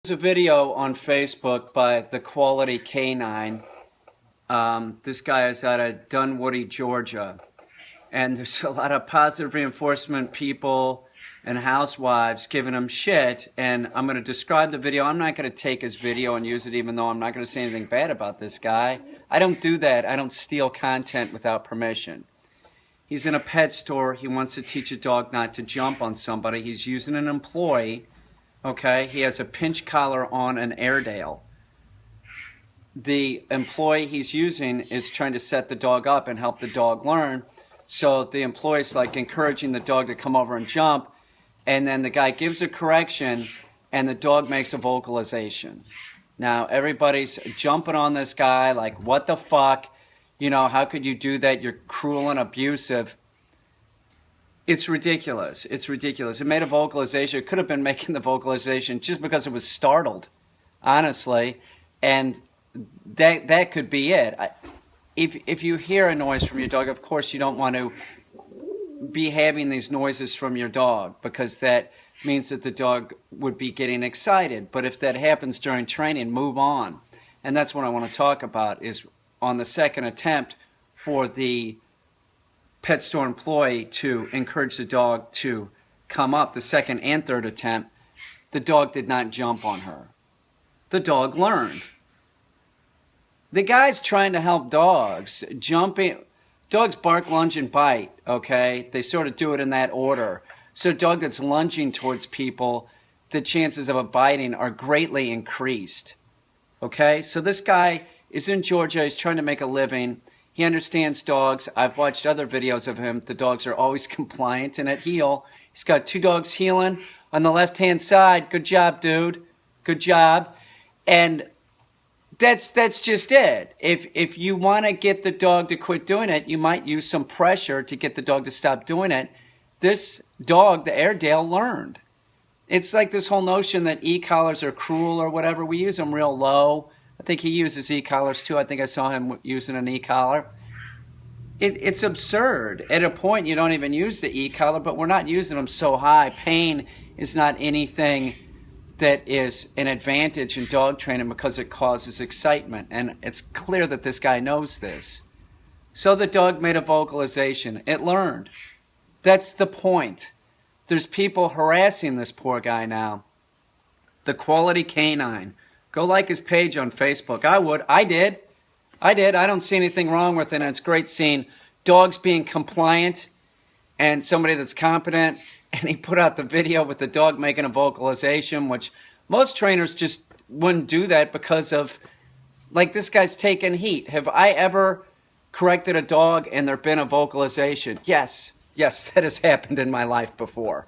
There's a video on Facebook by the Quality Caine. This guy is out of Dunwoody, Georgia. And there's a lot of positive reinforcement people and housewives giving him shit. And I'm going to describe the video. I'm not going to take his video and use it, even though I'm not going to say anything bad about this guy. I don't do that. I don't steal content without permission. He's in a pet store. He wants to teach a dog not to jump on somebody. He's using an employee. Okay, he has a pinch collar on an Airedale. The employee he's using is trying to set the dog up and help the dog learn. So the employee's like encouraging the dog to come over and jump. And then the guy gives a correction and the dog makes a vocalization. Now everybody's jumping on this guy like, what the fuck? You know, how could you do that? You're cruel and abusive. It's ridiculous. It's ridiculous. It made a vocalization. It could have been making the vocalization just because it was startled, honestly. And that could be it. If you hear a noise from your dog, of course you don't want to be having these noises from your dog, because that means that the dog would be getting excited. But if that happens during training, move on. And that's what I want to talk about, is on the second attempt for the pet store employee to encourage the dog to come up, the second and third attempt, the dog did not jump on her. The dog learned. The guy's trying to help dogs. Dogs bark, lunge, and bite, okay? They sort of do it in that order. So a dog that's lunging towards people, the chances of a biting are greatly increased, okay? So this guy is in Georgia. He's trying to make a living. He understands dogs. I've watched other videos of him. The dogs are always compliant and at heel. He's got 2 dogs heeling on the left-hand side. Good job, dude. Good job. And that's just it. If you want to get the dog to quit doing it, you might use some pressure to get the dog to stop doing it. This dog, the Airedale, learned. It's like this whole notion that e-collars are cruel or whatever. We use them real low. I think he uses e-collars too. I think I saw him using an e-collar. It's absurd. At a point, you don't even use the e-collar, but we're not using them so high. Pain is not anything that is an advantage in dog training because it causes excitement. And it's clear that this guy knows this. So the dog made a vocalization. It learned. That's the point. There's people harassing this poor guy now. The Quality Caine. Go like his page on Facebook. I would. I did. I don't see anything wrong with it. And it's great seeing dogs being compliant and somebody that's competent. And he put out the video with the dog making a vocalization, which most trainers just wouldn't do that because of, like, this guy's taking heat. Have I ever corrected a dog and there been a vocalization? Yes. Yes, that has happened in my life before.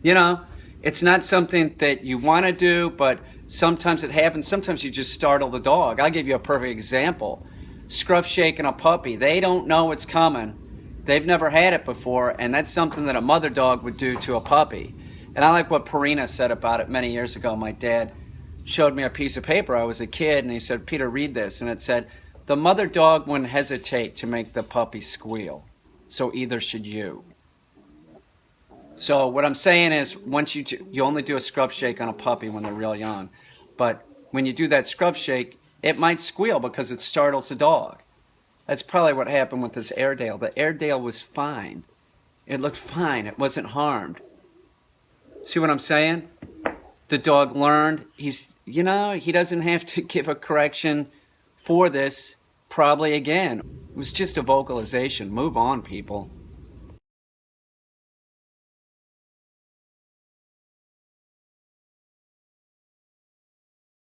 You know, it's not something that you want to do, but sometimes it happens. Sometimes you just startle the dog. I'll give you a perfect example. Scruff shaking a puppy. They don't know it's coming. They've never had it before, and that's something that a mother dog would do to a puppy. And I like what Purina said about it many years ago. My dad showed me a piece of paper. I was a kid, and he said, "Peter, read this." And it said, "The mother dog wouldn't hesitate to make the puppy squeal. So either should you." So what I'm saying is, once you only do a scruff shake on a puppy when they're real young. But when you do that scruff shake, it might squeal because it startles the dog. That's probably what happened with this Airedale. The Airedale was fine. It looked fine. It wasn't harmed. See what I'm saying? The dog learned. He doesn't have to give a correction for this probably again. It was just a vocalization. Move on, people.